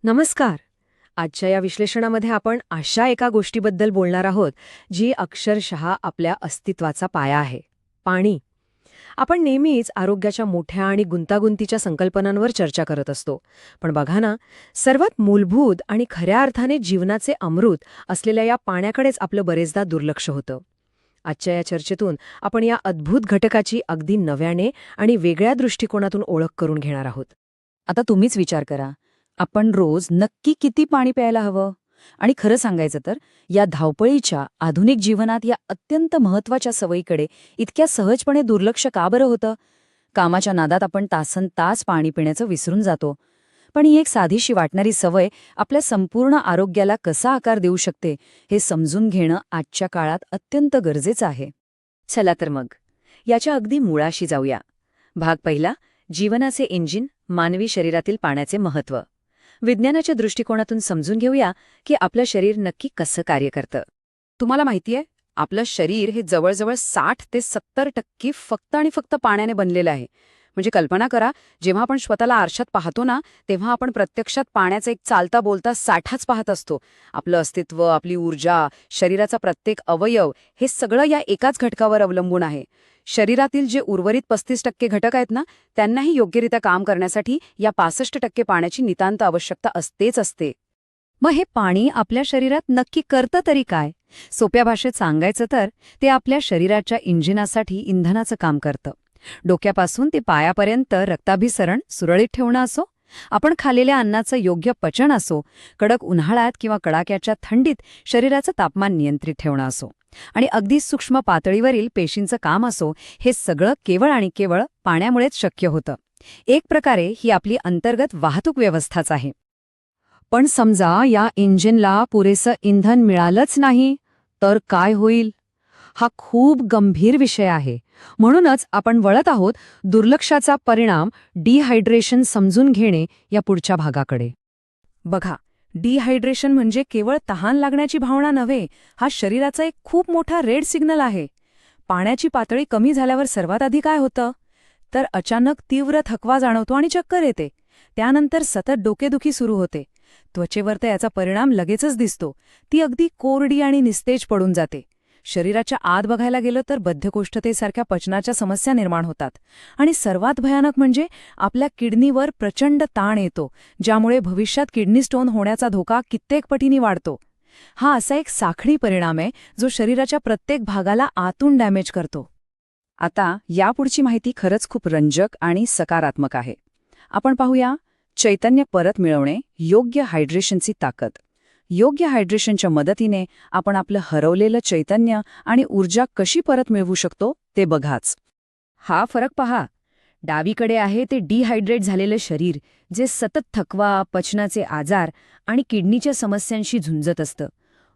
नमस्कार. आजच्या या विश्लेषणामध्ये आपण अशा एका गोष्टीबद्दल बोलणार आहोत जी अक्षरशः आपल्या अस्तित्वाचा पाया आहे, पाणी. आपण नेहमीच आरोग्याच्या मोठ्या आणि गुंतागुंतीच्या संकल्पनांवर चर्चा करत असतो. पण बघा ना, सर्वात मूलभूत आणि खऱ्या अर्थाने जीवनाचे अमृत असलेल्या या पाण्याकडेच आपलं बरेचदा दुर्लक्ष होतं. आजच्या या चर्चेतून आपण या अद्भुत घटकाची अगदी नव्याने आणि वेगळ्या दृष्टिकोनातून ओळख करून घेणार आहोत. आता तुम्हीच विचार करा, आपण रोज नक्की किती पाणी प्यायला हवं? आणि खरं सांगायचं तर या धावपळीच्या आधुनिक जीवनात या अत्यंत महत्वाच्या सवयीकडे इतक्या सहजपणे दुर्लक्ष का बरं होतं? कामाच्या नादात आपण तासनतास पाणी पिण्याचं विसरून जातो. पण ही एक साधीशी वाटणारी सवय आपल्या संपूर्ण आरोग्याला कसा आकार देऊ शकते हे समजून घेणं आजच्या काळात अत्यंत गरजेचं आहे. चला तर मग याच्या अगदी मुळाशी जाऊया. भाग पहिला, जीवनाचे इंजिन, मानवी शरीरातील पाण्याचे महत्त्व. विज्ञानाच्या दृष्टिकोनातून समजून घेऊया की आपलं शरीर नक्की कसं कार्य करतं. तुम्हाला माहितीये, आपलं शरीर हे जवळजवळ 60 ते 70% फक्त आणि फक्त पाण्याने बनलेलं आहे. म्हणजे कल्पना करा, जेव्हा आपण स्वतःला आरशात पाहतो ना, तेव्हा आपण प्रत्यक्षात पाण्याचा एक चालता बोलता साठाच पाहत असतो. आपलं अस्तित्व, आपली ऊर्जा, शरीराचा प्रत्येक अवयव हे सगळं या एकाच घटकावर अवलंबून आहे. शरीरातील जे उर्वरित 35% घटक आहेत ना, त्यांनाही योग्यरित्या काम करण्यासाठी या 65% पाण्याची नितांत आवश्यकता असतेच असते. मग हे पाणी आपल्या शरीरात नक्की करतं तरी काय? सोप्या भाषेत सांगायचं तर ते आपल्या शरीराच्या इंजिनासाठी इंधनाचं काम करतं. डोक्यापासून ते पायापर्यंत रक्ताभिसरण सुरळीत ठेवणं असो, आपण खाल्लेल्या अन्नाचं योग्य पचन असो, कडक उन्हाळ्यात किंवा कडाक्याच्या थंडीत शरीराचं तापमान नियंत्रित ठेवणं असो, आणि अगदी सूक्ष्म पातळीवरील पेशींचं काम असो, हे सगळं केवळ आणि केवळ पाण्यामुळेच शक्य होतं. एक प्रकारे ही आपली अंतर्गत वाहतूक व्यवस्थाच आहे. पण समजा या इंजिनला पुरेसं इंधन मिळालंच नाही तर काय होईल? हा खूप गंभीर विषय आहे. म्हणूनच आपण वळत आहोत दुर्लक्षाचा परिणाम डिहायड्रेशन समजून घेणे या पुढच्या भागाकडे. बघा, डिहायड्रेशन म्हणजे केवळ तहान लागण्याची भावना नव्हे, हा शरीराचा एक खूप मोठा रेड सिग्नल आहे. पाण्याची पातळी कमी झाल्यावर सर्वात आधी काय होतं? तर अचानक तीव्र थकवा जाणवतो आणि चक्कर येते. त्यानंतर सतत डोकेदुखी सुरू होते. त्वचेवर तर याचा परिणाम लगेचच दिसतो. ती अगदी कोरडी आणि निस्तेज पडून जाते. शरीराच्या आत बघायला गेलं तर बद्धकोष्ठतेसारख्या पचनाच्या समस्या निर्माण होतात. आणि सर्वात भयानक म्हणजे आपल्या किडनीवर प्रचंड ताण येतो, ज्यामुळे भविष्यात किडनी स्टोन होण्याचा धोका कित्येक पटींनी वाढतो. हा असा एक साखळी परिणाम आहे जो शरीराच्या प्रत्येक भागाला आतून डॅमेज करतो. आता यापुढची माहिती खरंच खूप रंजक आणि सकारात्मक आहे. आपण पाहूया चैतन्य परत मिळवणे, योग्य हायड्रेशनची ताकद. योग्य हायड्रेशनच्या मदतीने आपण आपलं हरवलेलं चैतन्य आणि ऊर्जा कशी परत मिळवू शकतो ते बघाच. हा फरक पहा. डावीकडे आहे ते डिहायड्रेट झालेलं शरीर, जे सतत थकवा, पचनाचे आजार आणि किडनीच्या समस्यांशी झुंजत असतं.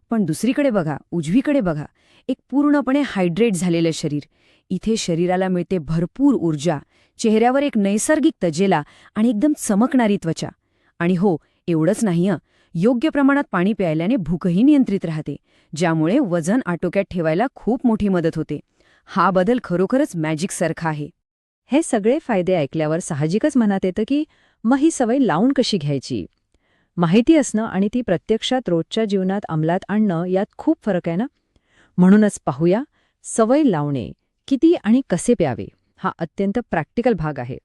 पण दुसरीकडे बघा, उजवीकडे बघा, एक पूर्णपणे हायड्रेट झालेलं शरीर. इथे शरीराला मिळते भरपूर ऊर्जा, चेहऱ्यावर एक नैसर्गिक तजेला आणि एकदम चमकणारी त्वचा. आणि हो, एवढंच नाही हं, योग्य प्रमाणात पाणी प्यायल्याने भूकही नियंत्रित राहते, ज्यामुळे वजन आटोक्यात ठेवायला खूप मोठी मदत होते. हा बदल खरोखरच मॅजिकसारखा आहे. हे सगळे फायदे ऐकल्यावर साहजिकच मनात येतं की मग ही सवय लावून कशी घ्यायची? माहिती असणं आणि ती प्रत्यक्षात रोजच्या जीवनात अंमलात आणणं यात खूप फरक आहे ना. म्हणूनच पाहूया, सवय लावणे किती आणि कसे प्यावे हा अत्यंत प्रॅक्टिकल भाग आहे.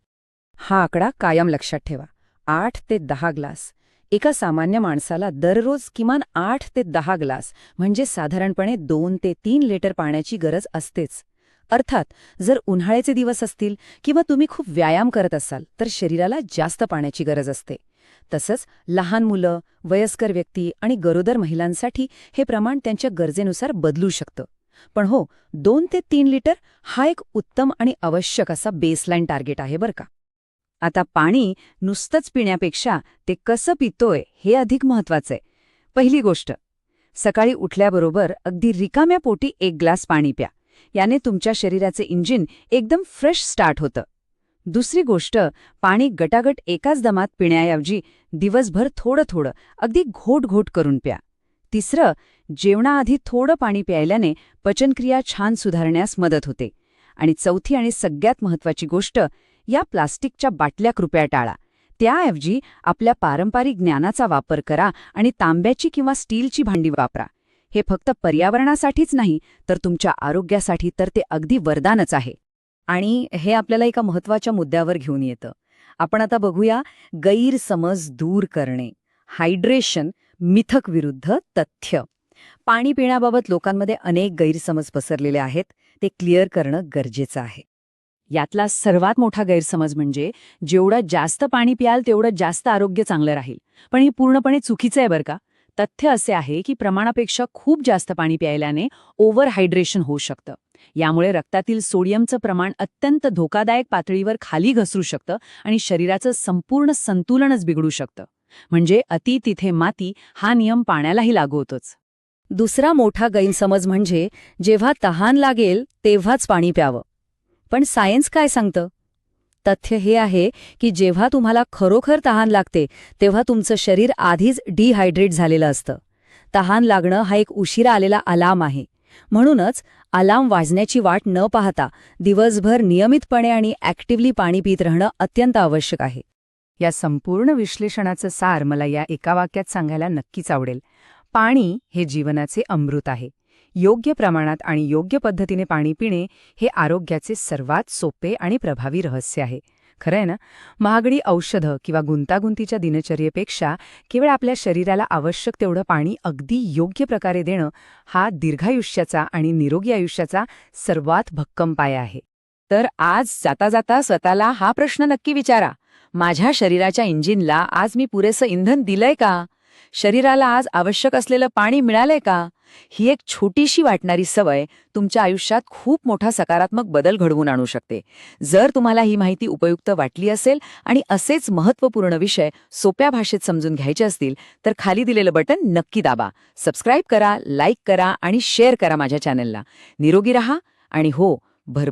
हा आकडा कायम लक्षात ठेवा. 8 ते 10 ग्लास. एका सामान्य माणसाला दररोज किमान 8 ते 10 ग्लास म्हणजे साधारणपणे 2 ते 3 लिटर पाण्याची गरज असतेच. अर्थात जर उन्हाळ्याचे दिवस असतील किंवा तुम्ही खूप व्यायाम करत असाल तर शरीराला जास्त पाण्याची गरज असते. तसंच लहान मुलं, वयस्कर व्यक्ती आणि गरोदर महिलांसाठी हे प्रमाण त्यांच्या गरजेनुसार बदलू शकतं. पण हो, 2 ते 3 लिटर हा एक उत्तम आणि आवश्यक असा बेसलाईन टार्गेट आहे बरं का. आता पाणी नुसतंच पिण्यापेक्षा ते कसं पितोय हे अधिक महत्वाचं आहे. पहिली गोष्ट, सकाळी उठल्याबरोबर अगदी रिकाम्या पोटी 1 ग्लास पाणी प्या. याने तुमच्या शरीराचे इंजिन एकदम फ्रेश स्टार्ट होतं. दुसरी गोष्ट, पाणी गटागट एकाच दमात पिण्याऐवजी दिवसभर थोडं थोडं, अगदी घोट घोट करून प्या. तिसरं, जेवणाआधी थोडं पाणी प्यायल्याने पचनक्रिया छान सुधारण्यास मदत होते. आणि चौथी आणि सगळ्यात महत्त्वाची गोष्ट, या प्लास्टिकच्या बाटल्या कृपया टाळा. त्याऐवजी आपल्या पारंपरिक ज्ञानाचा वापर करा आणि तांब्याची किंवा स्टीलची भांडी वापरा. हे फक्त पर्यावरणासाठीच नाही, तर तुमच्या आरोग्यासाठी तर ते अगदी वरदानच आहे. आणि हे आपल्याला एका महत्त्वाच्या मुद्द्यावर घेऊन येतं. आपण आता बघूया गैरसमज दूर करणे. हायड्रेशन, मिथक विरुद्ध तथ्य. पाणी पिण्याबाबत लोकांमध्ये अनेक गैरसमज पसरलेले आहेत. ते क्लिअर करणं गरजेचं आहे. यातला सर्वात मोठा गैरसमज म्हणजे जेवढं जास्त पाणी प्याल तेवढं जास्त आरोग्य चांगलं राहील. पण हे पूर्णपणे चुकीचं आहे बरं का. तथ्य असे आहे की प्रमाणापेक्षा खूप जास्त पाणी प्यायल्याने ओव्हर हायड्रेशन होऊ शकतं. यामुळे रक्तातील सोडियमचं प्रमाण अत्यंत धोकादायक पातळीवर खाली घसरू शकतं आणि शरीराचं संपूर्ण संतुलनच बिघडू शकतं. म्हणजे अति तिथे माती हा नियम पाण्यालाही लागू होतोच. दुसरा मोठा गैरसमज म्हणजे जेव्हा तहान लागेल तेव्हाच पाणी प्यावं. पण सायन्स काय सांगतं? तथ्य हे आहे की जेव्हा तुम्हाला खरोखर तहान लागते तेव्हा तुमचं शरीर आधीच डिहायड्रेट झालेलं असतं. तहान लागणं हा एक उशिरा आलेला अलार्म आहे. म्हणूनच अलार्म वाजण्याची वाट न पाहता दिवसभर नियमितपणे आणि ॲक्टिव्हली पाणी पित राहणं अत्यंत आवश्यक आहे. या संपूर्ण विश्लेषणाचं सार मला या एका वाक्यात सांगायला नक्कीच आवडेल. पाणी हे जीवनाचे अमृत आहे. योग्य प्रमाणात आणि योग्य पद्धतीने पाणी पिणे हे आरोग्याचे सर्वात सोपे आणि प्रभावी रहस्य आहे. खरं आहे ना? महागडी औषधं किंवा गुंतागुंतीच्या दिनचर्येपेक्षा केवळ आपल्या शरीराला आवश्यक तेवढं पाणी अगदी योग्य प्रकारे देणं हा दीर्घायुष्याचा आणि निरोगी आयुष्याचा सर्वात भक्कम पाया आहे. तर आज जाता जाता स्वतःला हा प्रश्न नक्की विचारा. माझ्या शरीराच्या इंजिनला आज मी पुरेसं इंधन दिलंय का? शरीराला आज आवश्यक असलेलं पाणी मिळालंय का? ही एक छोटीशी वाटणारी सवय तुमच्या आयुष्यात खूप मोठा सकारात्मक बदल घडवून आणू शकते. जर तुम्हाला ही माहिती उपयुक्त वाटली असेल आणि असेच महत्त्वपूर्ण विषय सोप्या भाषेत समजून घ्यायचे असतील तर खाली दिलेलं बटन नक्की दाबा. सबस्क्राईब करा, लाईक करा आणि शेअर करा माझ्या चॅनलला. निरोगी रहा आणि हो, भरपूर